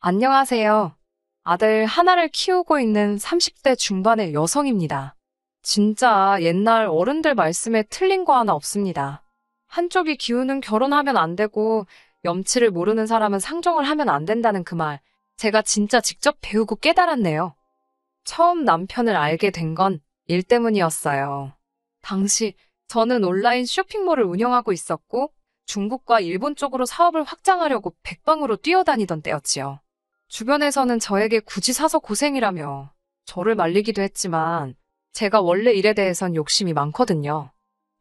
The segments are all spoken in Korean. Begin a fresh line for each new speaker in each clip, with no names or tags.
안녕하세요. 아들 하나를 키우고 있는 30대 중반의 여성입니다. 진짜 옛날 어른들 말씀에 틀린 거 하나 없습니다. 한쪽이 기우는 결혼하면 안 되고 염치를 모르는 사람은 상종을 하면 안 된다는 그 말, 제가 진짜 직접 배우고 깨달았네요. 처음 남편을 알게 된 건 일 때문이었어요. 당시 저는 온라인 쇼핑몰을 운영하고 있었고 중국과 일본 쪽으로 사업을 확장하려고 백방으로 뛰어다니던 때였지요. 주변에서는 저에게 굳이 사서 고생이라며 저를 말리기도 했지만 제가 원래 일에 대해선 욕심이 많거든요.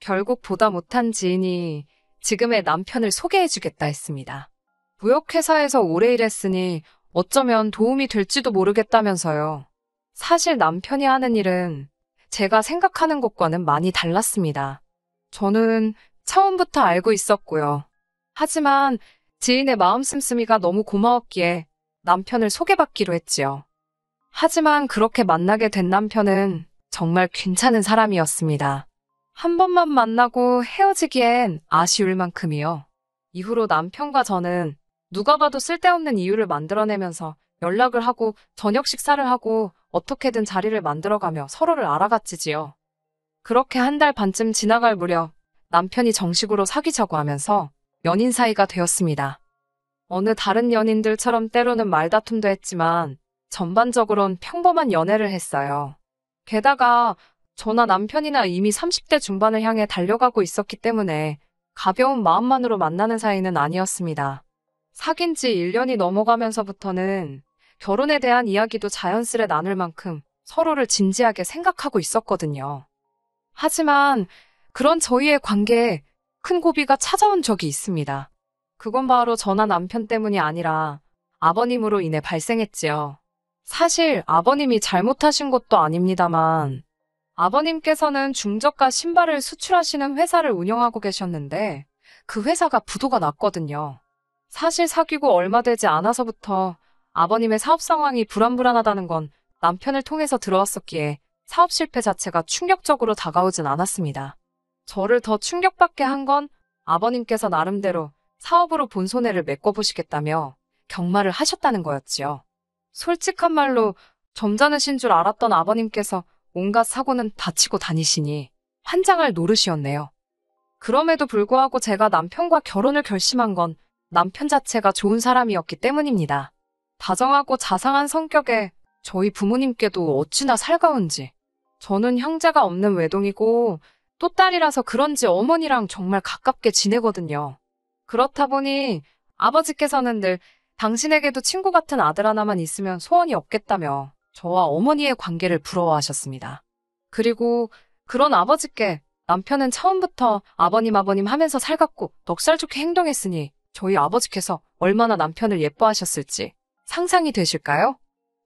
결국 보다 못한 지인이 지금의 남편을 소개해주겠다 했습니다. 무역회사에서 오래 일했으니 어쩌면 도움이 될지도 모르겠다면서요. 사실 남편이 하는 일은 제가 생각하는 것과는 많이 달랐습니다. 저는 처음부터 알고 있었고요. 하지만 지인의 마음 씀씀이가 너무 고마웠기에 남편을 소개받기로 했지요. 하지만 그렇게 만나게 된 남편은 정말 괜찮은 사람이었습니다. 한 번만 만나고 헤어지기엔 아쉬울 만큼이요. 이후로 남편과 저는 누가 봐도 쓸데없는 이유를 만들어내면서 연락을 하고 저녁 식사를 하고 어떻게든 자리를 만들어가며 서로를 알아갔지요. 그렇게 한 달 반쯤 지나갈 무렵 남편이 정식으로 사귀자고 하면서 연인 사이가 되었습니다. 어느 다른 연인들처럼 때로는 말다툼도 했지만 전반적으론 평범한 연애를 했어요. 게다가 저나 남편이나 이미 30대 중반을 향해 달려가고 있었기 때문에 가벼운 마음만으로 만나는 사이는 아니었습니다. 사귄 지 1년이 넘어가면서부터는 결혼에 대한 이야기도 자연스레 나눌 만큼 서로를 진지하게 생각하고 있었거든요. 하지만 그런 저희의 관계에 큰 고비가 찾아온 적이 있습니다. 그건 바로 저나 남편 때문이 아니라 아버님으로 인해 발생했지요. 사실 아버님이 잘못하신 것도 아닙니다만 아버님께서는 중저가 신발을 수출하시는 회사를 운영하고 계셨는데 그 회사가 부도가 났거든요. 사실 사귀고 얼마 되지 않아서부터 아버님의 사업 상황이 불안불안하다는 건 남편을 통해서 들어왔었기에 사업 실패 자체가 충격적으로 다가오진 않았습니다. 저를 더 충격받게 한 건 아버님께서 나름대로 사업으로 본 손해를 메꿔보시겠다며 경마를 하셨다는 거였지요. 솔직한 말로 점잖으신 줄 알았던 아버님께서 온갖 사고는 다치고 다니시니 환장할 노릇이었네요. 그럼에도 불구하고 제가 남편과 결혼을 결심한 건 남편 자체가 좋은 사람이었기 때문입니다. 다정하고 자상한 성격에 저희 부모님께도 어찌나 살가운지. 저는 형제가 없는 외동이고 또 딸이라서 그런지 어머니랑 정말 가깝게 지내거든요. 그렇다 보니 아버지께서는 늘 당신에게도 친구 같은 아들 하나만 있으면 소원이 없겠다며 저와 어머니의 관계를 부러워하셨습니다. 그리고 그런 아버지께 남편은 처음부터 아버님 하면서 살갑고 넉살 좋게 행동했으니 저희 아버지께서 얼마나 남편을 예뻐하셨을지 상상이 되실까요?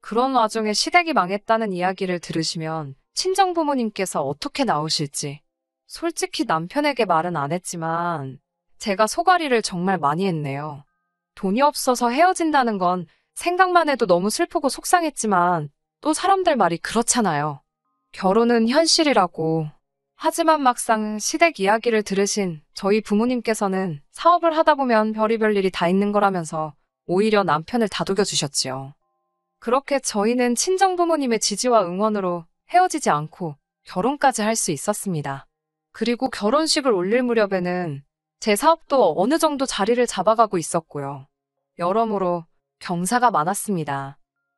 그런 와중에 시댁이 망했다는 이야기를 들으시면 친정부모님께서 어떻게 나오실지. 솔직히 남편에게 말은 안 했지만 제가 속앓이를 정말 많이 했네요. 돈이 없어서 헤어진다는 건 생각만 해도 너무 슬프고 속상했지만 또 사람들 말이 그렇잖아요. 결혼은 현실이라고. 하지만 막상 시댁 이야기를 들으신 저희 부모님께서는 사업을 하다 보면 별의별 일이 다 있는 거라면서 오히려 남편을 다독여 주셨지요. 그렇게 저희는 친정부모님의 지지와 응원으로 헤어지지 않고 결혼까지 할 수 있었습니다. 그리고 결혼식을 올릴 무렵에는 제 사업도 어느 정도 자리를 잡아가고 있었고요. 여러모로 경사가 많았습니다.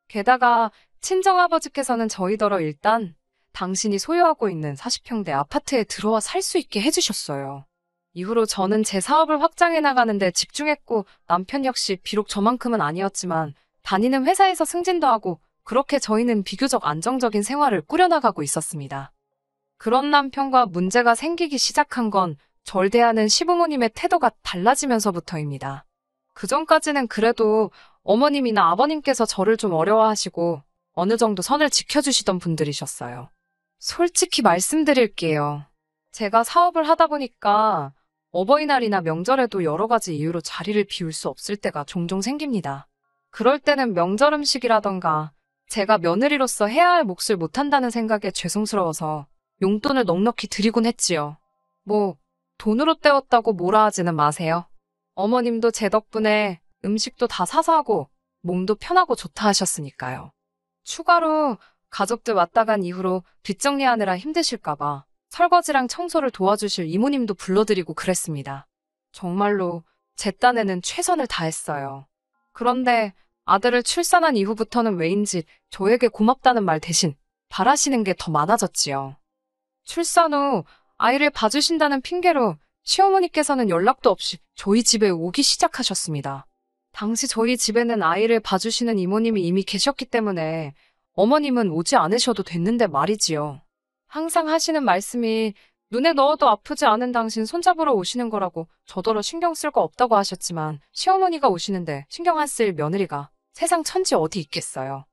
게다가 친정아버지께서는 저희더러 일단 당신이 소유하고 있는 40평대 아파트에 들어와 살 수 있게 해주셨어요. 이후로 저는 제 사업을 확장해 나가는 데 집중했고 남편 역시 비록 저만큼은 아니었지만 다니는 회사에서 승진도 하고 그렇게 저희는 비교적 안정적인 생활을 꾸려나가고 있었습니다. 그런 남편과 문제가 생기기 시작한 건 절 대하는 시부모님의 태도가 달라지면서부터입니다. 그전까지는 그래도 어머님이나 아버님께서 저를 좀 어려워하시고 어느 정도 선을 지켜주시던 분들이셨어요. 솔직히 말씀드릴게요. 제가 사업을 하다 보니까 어버이날이나 명절에도 여러 가지 이유로 자리를 비울 수 없을 때가 종종 생깁니다. 그럴 때는 명절 음식이라던가 제가 며느리로서 해야 할 몫을 못한다는 생각에 죄송스러워서 용돈을 넉넉히 드리곤 했지요. 뭐 돈으로 때웠다고 뭐라 하지는 마세요. 어머님도 제 덕분에 음식도 다 사서 하고 몸도 편하고 좋다 하셨으니까요. 추가로 가족들 왔다 간 이후로 뒷정리하느라 힘드실까봐 설거지랑 청소를 도와주실 이모님도 불러드리고 그랬습니다. 정말로 제 딴에는 최선을 다했어요. 그런데 아들을 출산한 이후부터는 왜인지 저에게 고맙다는 말 대신 바라시는 게 더 많아졌지요. 출산 후 아이를 봐주신다는 핑계로 시어머니께서는 연락도 없이 저희 집에 오기 시작하셨습니다. 당시 저희 집에는 아이를 봐주시는 이모님이 이미 계셨기 때문에 어머님은 오지 않으셔도 됐는데 말이지요. 항상 하시는 말씀이 눈에 넣어도 아프지 않은 당신 손잡으러 오시는 거라고 저더러 신경 쓸 거 없다고 하셨지만 시어머니가 오시는데 신경 안 쓸 며느리가 세상 천지 어디 있겠어요.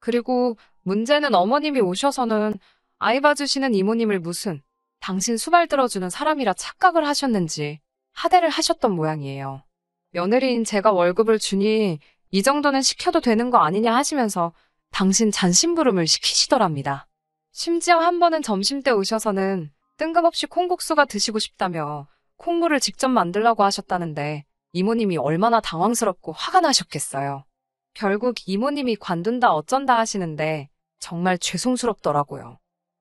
그리고 문제는 어머님이 오셔서는 아이 봐주시는 이모님을 무슨 당신 수발 들어주는 사람이라 착각을 하셨는지 하대를 하셨던 모양이에요. 며느리인 제가 월급을 주니 이 정도는 시켜도 되는 거 아니냐 하시면서 당신 잔심부름을 시키시더랍니다. 심지어 한 번은 점심때 오셔서는 뜬금없이 콩국수가 드시고 싶다며 콩물을 직접 만들라고 하셨다는데 이모님이 얼마나 당황스럽고 화가 나셨겠어요. 결국 이모님이 관둔다 어쩐다 하시는데 정말 죄송스럽더라고요.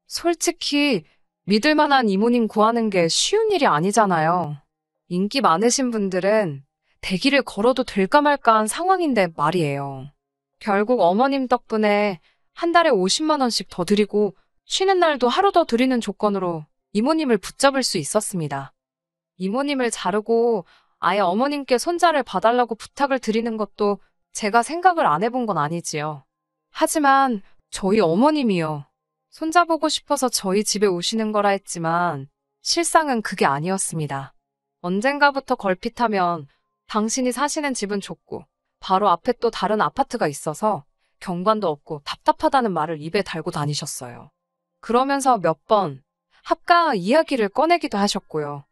솔직히 믿을 만한 이모님 구하는 게 쉬운 일이 아니잖아요. 인기 많으신 분들은 대기를 걸어도 될까 말까 한 상황인데 말이에요. 결국 어머님 덕분에 한 달에 50만 원씩 더 드리고 쉬는 날도 하루 더 드리는 조건으로 이모님을 붙잡을 수 있었습니다. 이모님을 자르고 아예 어머님께 손자를 봐달라고 부탁을 드리는 것도 제가 생각을 안 해본 건 아니지요. 하지만 저희 어머님이요. 손자 보고 싶어서 저희 집에 오시는 거라 했지만 실상은 그게 아니었습니다. 언젠가부터 걸핏하면 당신이 사시는 집은 좁고 바로 앞에 또 다른 아파트가 있어서 경관도 없고 답답하다는 말을 입에 달고 다니셨어요. 그러면서 몇 번 합가 이야기를 꺼내기도 하셨고요.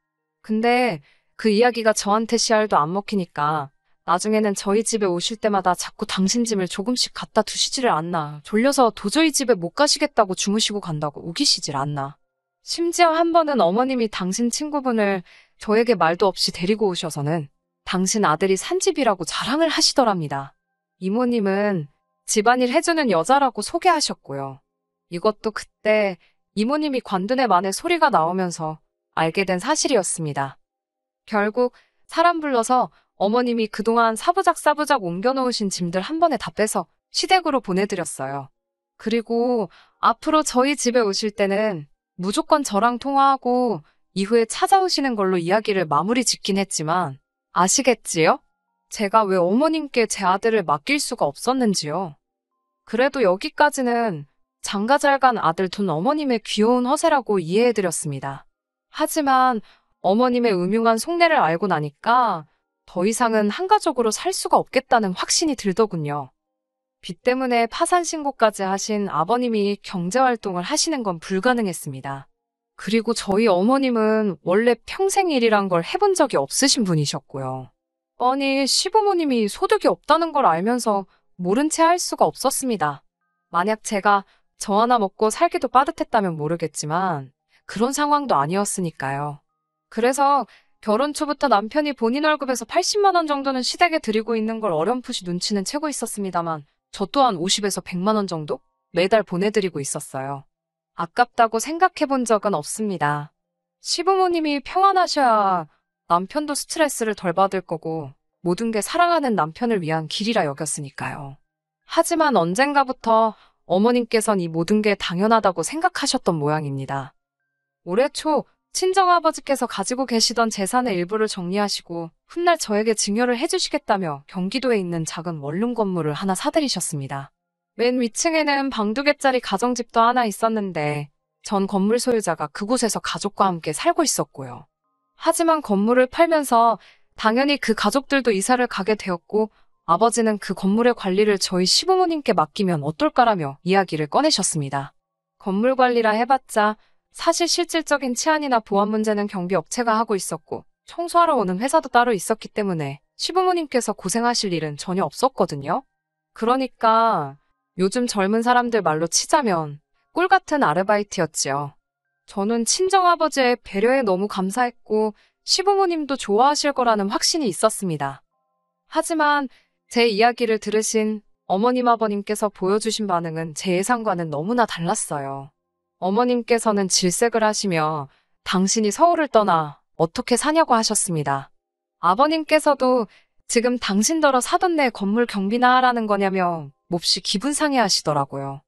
근데 그 이야기가 저한테 씨알도 안 먹히니까 나중에는 저희 집에 오실 때마다 자꾸 당신 짐을 조금씩 갖다 두시지를 않나. 졸려서 도저히 집에 못 가시겠다고 주무시고 간다고 우기시질 않나. 심지어 한 번은 어머님이 당신 친구분을 저에게 말도 없이 데리고 오셔서는 당신 아들이 산 집이라고 자랑을 하시더랍니다. 이모님은 집안일 해주는 여자라고 소개하셨고요. 이것도 그때 이모님이 관둔의 만에 소리가 나오면서 알게 된 사실이었습니다. 결국 사람 불러서 어머님이 그동안 사부작사부작 옮겨놓으신 짐들 한 번에 다 빼서 시댁으로 보내드렸어요. 그리고 앞으로 저희 집에 오실 때는 무조건 저랑 통화하고 이후에 찾아오시는 걸로 이야기를 마무리 짓긴 했지만 아시겠지요? 제가 왜 어머님께 제 아들을 맡길 수가 없었는지요. 그래도 여기까지는 장가 잘 간 아들 둔 어머님의 귀여운 허세라고 이해해드렸습니다. 하지만 어머님의 음흉한 속내를 알고 나니까 더 이상은 한가족으로 살 수가 없겠다는 확신이 들더군요. 빚 때문에 파산 신고까지 하신 아버님이 경제활동을 하시는 건 불가능했습니다. 그리고 저희 어머님은 원래 평생 일이란 걸 해본 적이 없으신 분이셨고요. 뻔히 시부모님이 소득이 없다는 걸 알면서 모른 채 할 수가 없었습니다. 만약 제가 저 하나 먹고 살기도 빠듯했다면 모르겠지만 그런 상황도 아니었으니까요. 그래서 결혼 초부터 남편이 본인 월급에서 80만 원 정도는 시댁에 드리고 있는 걸 어렴풋이 눈치는 채고 있었습니다만 저 또한 50에서 100만 원 정도 매달 보내드리고 있었어요. 아깝다고 생각해 본 적은 없습니다. 시부모님이 평안하셔야 남편도 스트레스를 덜 받을 거고 모든 게 사랑하는 남편을 위한 길이라 여겼으니까요. 하지만 언젠가부터 어머님께선 이 모든 게 당연하다고 생각하셨던 모양입니다. 올해 초 친정아버지께서 가지고 계시던 재산의 일부를 정리하시고 훗날 저에게 증여를 해주시겠다며 경기도에 있는 작은 원룸 건물을 하나 사들이셨습니다. 맨 위층에는 방 2개짜리 가정집도 하나 있었는데 전 건물 소유자가 그곳에서 가족과 함께 살고 있었고요. 하지만 건물을 팔면서 당연히 그 가족들도 이사를 가게 되었고 아버지는 그 건물의 관리를 저희 시부모님께 맡기면 어떨까라며 이야기를 꺼내셨습니다. 건물 관리라 해봤자 사실 실질적인 치안이나 보안 문제는 경비업체가 하고 있었고 청소하러 오는 회사도 따로 있었기 때문에 시부모님께서 고생하실 일은 전혀 없었거든요. 그러니까 요즘 젊은 사람들 말로 치자면 꿀 같은 아르바이트였지요. 저는 친정아버지의 배려에 너무 감사했고 시부모님도 좋아하실 거라는 확신이 있었습니다. 하지만 제 이야기를 들으신 어머님 아버님께서 보여주신 반응은 제 예상과는 너무나 달랐어요. 어머님께서는 질색을 하시며 당신이 서울을 떠나 어떻게 사냐고 하셨습니다. 아버님께서도 지금 당신더러 사돈 내 건물 경비나 하라는 거냐며 몹시 기분 상해 하시더라고요.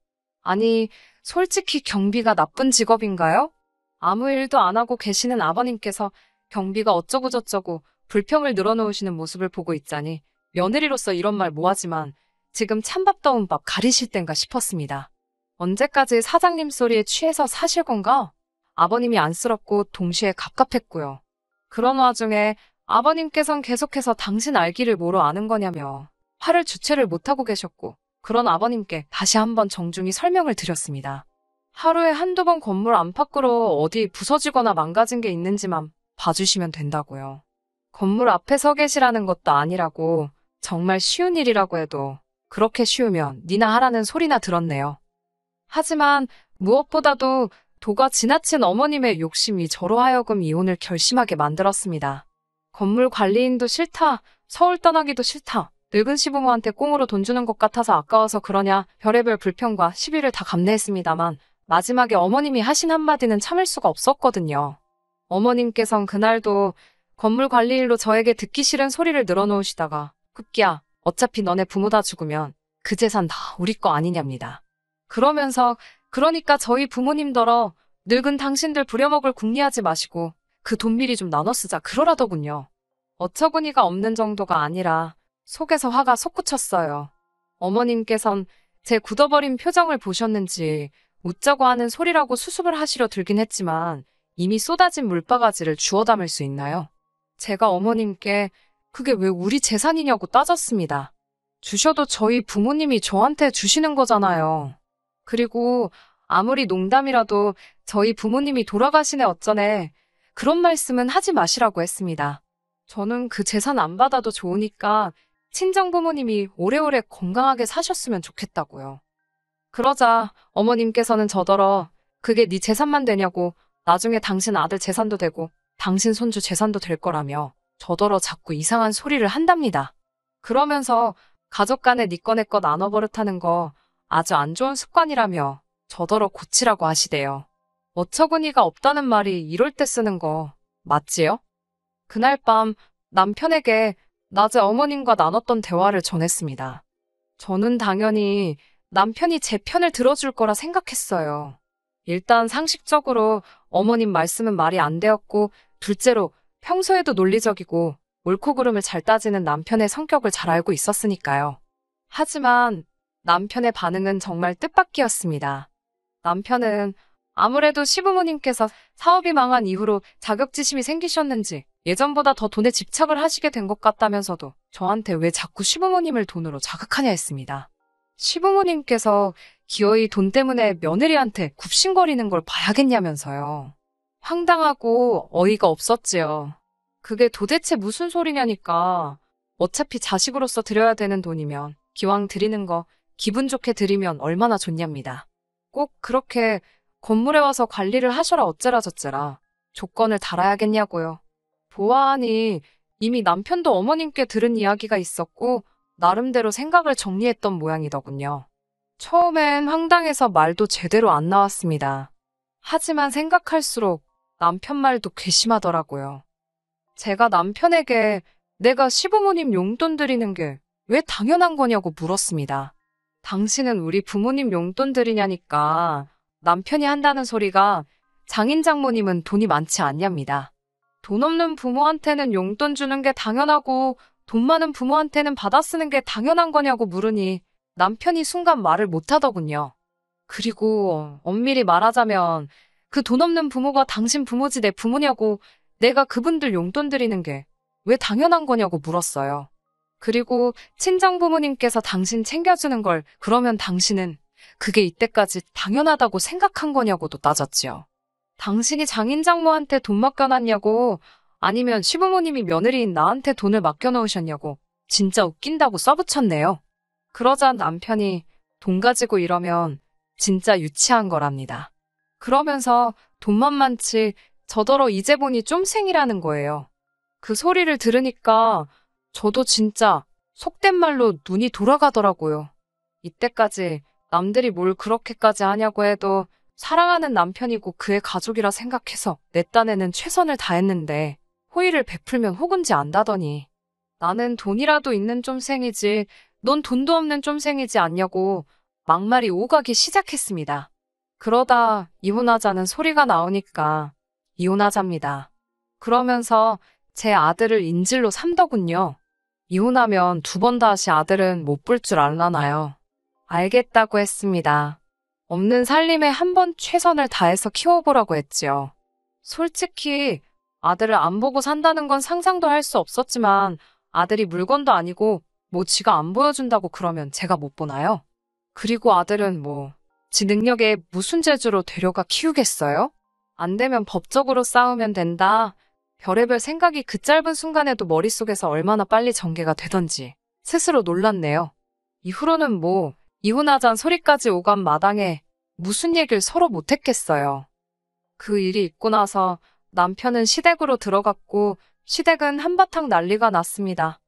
아니, 솔직히 경비가 나쁜 직업인가요? 아무 일도 안 하고 계시는 아버님께서 경비가 어쩌고저쩌고 불평을 늘어놓으시는 모습을 보고 있자니 며느리로서 이런 말 뭐하지만 지금 찬밥 더운 밥 가리실 땐가 싶었습니다. 언제까지 사장님 소리에 취해서 사실 건가? 아버님이 안쓰럽고 동시에 갑갑했고요. 그런 와중에 아버님께선 계속해서 당신 알기를 뭐로 아는 거냐며 화를 주체를 못하고 계셨고 그런 아버님께 다시 한번 정중히 설명을 드렸습니다. 하루에 한두 번 건물 안팎으로 어디 부서지거나 망가진 게 있는지만 봐주시면 된다고요. 건물 앞에 서 계시라는 것도 아니라고 정말 쉬운 일이라고 해도 그렇게 쉬우면 니나 하라는 소리나 들었네요. 하지만 무엇보다도 도가 지나친 어머님의 욕심이 저로 하여금 이혼을 결심하게 만들었습니다. 건물 관리인도 싫다, 서울 떠나기도 싫다, 늙은 시부모한테 꽁으로 돈 주는 것 같아서 아까워서 그러냐 별의별 불평과 시비를 다 감내했습니다만 마지막에 어머님이 하신 한마디는 참을 수가 없었거든요. 어머님께선 그날도 건물 관리일로 저에게 듣기 싫은 소리를 늘어놓으시다가 급기야 어차피 너네 부모 다 죽으면 그 재산 다 우리 거 아니냐입니다. 그러면서 그러니까 저희 부모님더러 늙은 당신들 부려먹을 궁리하지 마시고 그 돈 미리 좀 나눠 쓰자 그러라더군요. 어처구니가 없는 정도가 아니라 속에서 화가 솟구쳤어요. 어머님께선 제 굳어버린 표정을 보셨는지 웃자고 하는 소리라고 수습을 하시려 들긴 했지만 이미 쏟아진 물바가지를 주워 담을 수 있나요? 제가 어머님께 그게 왜 우리 재산이냐고 따졌습니다. 주셔도 저희 부모님이 저한테 주시는 거잖아요. 그리고 아무리 농담이라도 저희 부모님이 돌아가시네 어쩌네 그런 말씀은 하지 마시라고 했습니다. 저는 그 재산 안 받아도 좋으니까 친정 부모님이 오래오래 건강하게 사셨으면 좋겠다고요. 그러자 어머님께서는 저더러 그게 네 재산만 되냐고 나중에 당신 아들 재산도 되고 당신 손주 재산도 될 거라며 저더러 자꾸 이상한 소리를 한답니다. 그러면서 가족 간에 네 거 내 거 나눠 버릇하는 거 아주 안 좋은 습관이라며 저더러 고치라고 하시대요. 어처구니가 없다는 말이 이럴 때 쓰는 거 맞지요? 그날 밤 남편에게 낮에 어머님과 나눴던 대화를 전했습니다. 저는 당연히 남편이 제 편을 들어줄 거라 생각했어요. 일단 상식적으로 어머님 말씀은 말이 안 되었고 둘째로 평소에도 논리적이고 옳고 그름을 잘 따지는 남편의 성격을 잘 알고 있었으니까요. 하지만 남편의 반응은 정말 뜻밖이었습니다. 남편은 아무래도 시부모님께서 사업이 망한 이후로 자격지심이 생기셨는지 예전보다 더 돈에 집착을 하시게 된 것 같다면서도 저한테 왜 자꾸 시부모님을 돈으로 자극하냐 했습니다. 시부모님께서 기어이 돈 때문에 며느리한테 굽신거리는 걸 봐야겠냐면서요. 황당하고 어이가 없었지요. 그게 도대체 무슨 소리냐니까. 어차피 자식으로서 드려야 되는 돈이면 기왕 드리는 거 기분 좋게 드리면 얼마나 좋냐입니다. 꼭 그렇게 건물에 와서 관리를 하셔라 어째라 저째라 조건을 달아야겠냐고요. 보아하니 이미 남편도 어머님께 들은 이야기가 있었고 나름대로 생각을 정리했던 모양이더군요. 처음엔 황당해서 말도 제대로 안 나왔습니다. 하지만 생각할수록 남편 말도 괘씸하더라고요. 제가 남편에게 내가 시부모님 용돈 드리는 게 왜 당연한 거냐고 물었습니다. 당신은 우리 부모님 용돈 드리냐니까 남편이 한다는 소리가 장인 장모님은 돈이 많지 않냐입니다. 돈 없는 부모한테는 용돈 주는 게 당연하고 돈 많은 부모한테는 받아 쓰는 게 당연한 거냐고 물으니 남편이 순간 말을 못하더군요. 그리고 엄밀히 말하자면 그 돈 없는 부모가 당신 부모지 내 부모냐고 내가 그분들 용돈 드리는 게 왜 당연한 거냐고 물었어요. 그리고 친정 부모님께서 당신 챙겨주는 걸 그러면 당신은 그게 이때까지 당연하다고 생각한 거냐고도 따졌지요. 당신이 장인 장모한테 돈 맡겨놨냐고 아니면 시부모님이 며느리인 나한테 돈을 맡겨놓으셨냐고 진짜 웃긴다고 써붙였네요. 그러자 남편이 돈 가지고 이러면 진짜 유치한 거랍니다. 그러면서 돈만 많지 저더러 이제 보니 쫌생이라는 거예요. 그 소리를 들으니까 저도 진짜 속된 말로 눈이 돌아가더라고요. 이때까지 남들이 뭘 그렇게까지 하냐고 해도 사랑하는 남편이고 그의 가족이라 생각해서 내 딴에는 최선을 다했는데 호의를 베풀면 호군지 안다더니 나는 돈이라도 있는 쫌생이지 넌 돈도 없는 쫌생이지 않냐고 막말이 오가기 시작했습니다. 그러다 이혼하자는 소리가 나오니까 이혼하자입니다. 그러면서 제 아들을 인질로 삼더군요. 이혼하면 2번 다시 아들은 못 볼 줄 알라나요. 알겠다고 했습니다. 없는 살림에 1번 최선을 다해서 키워보라고 했지요. 솔직히 아들을 안 보고 산다는 건 상상도 할 수 없었지만 아들이 물건도 아니고 뭐 지가 안 보여준다고 그러면 제가 못 보나요? 그리고 아들은 지 능력에 무슨 재주로 데려가 키우겠어요? 안 되면 법적으로 싸우면 된다. 별의별 생각이 그 짧은 순간에도 머릿속에서 얼마나 빨리 전개가 되던지 스스로 놀랐네요. 이후로는 이혼하잔 소리까지 오간 마당에 무슨 얘기를 서로 못했겠어요. 그 일이 있고 나서 남편은 시댁으로 들어갔고 시댁은 한바탕 난리가 났습니다.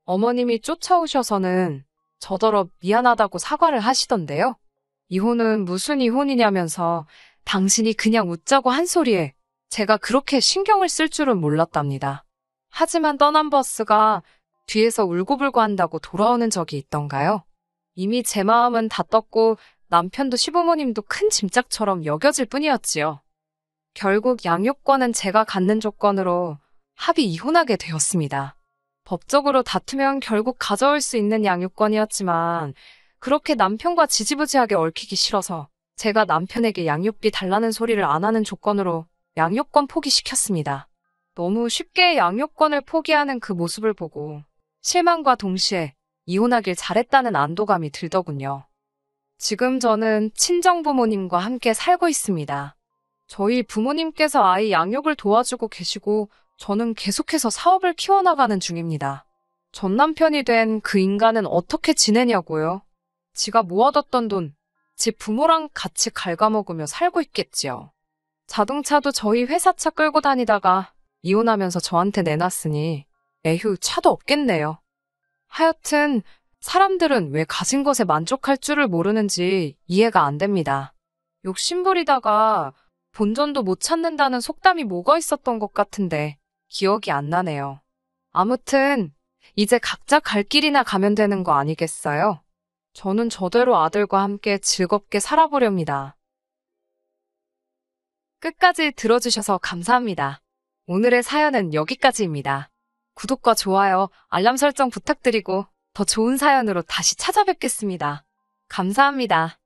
어머님이 쫓아오셔서는 저더러 미안하다고 사과를 하시던데요. 이혼은 무슨 이혼이냐면서 당신이 그냥 웃자고 한 소리에 제가 그렇게 신경을 쓸 줄은 몰랐답니다. 하지만 떠난 버스가 뒤에서 울고불고 한다고 돌아오는 적이 있던가요? 이미 제 마음은 다 떴고 남편도 시부모님도 큰 짐짝처럼 여겨질 뿐이었지요. 결국 양육권은 제가 갖는 조건으로 합의 이혼하게 되었습니다. 법적으로 다투면 결국 가져올 수 있는 양육권이었지만 그렇게 남편과 지지부지하게 얽히기 싫어서 제가 남편에게 양육비 달라는 소리를 안 하는 조건으로 양육권 포기시켰습니다. 너무 쉽게 양육권을 포기하는 그 모습을 보고 실망과 동시에 이혼하길 잘했다는 안도감이 들더군요. 지금 저는 친정부모님과 함께 살고 있습니다. 저희 부모님께서 아이 양육을 도와주고 계시고 저는 계속해서 사업을 키워나가는 중입니다. 전 남편이 된 그 인간은 어떻게 지내냐고요? 지가 모아뒀던 돈, 집 부모랑 같이 갉아먹으며 살고 있겠지요. 자동차도 저희 회사차 끌고 다니다가 이혼하면서 저한테 내놨으니 에휴 차도 없겠네요. 하여튼 사람들은 왜 가진 것에 만족할 줄을 모르는지 이해가 안 됩니다. 욕심부리다가 본전도 못 찾는다는 속담이 뭐가 있었던 것 같은데 기억이 안 나네요. 아무튼 이제 각자 갈 길이나 가면 되는 거 아니겠어요? 저는 저대로 아들과 함께 즐겁게 살아보렵니다. 끝까지 들어주셔서 감사합니다. 오늘의 사연은 여기까지입니다. 구독과 좋아요, 알람 설정 부탁드리고 더 좋은 사연으로 다시 찾아뵙겠습니다. 감사합니다.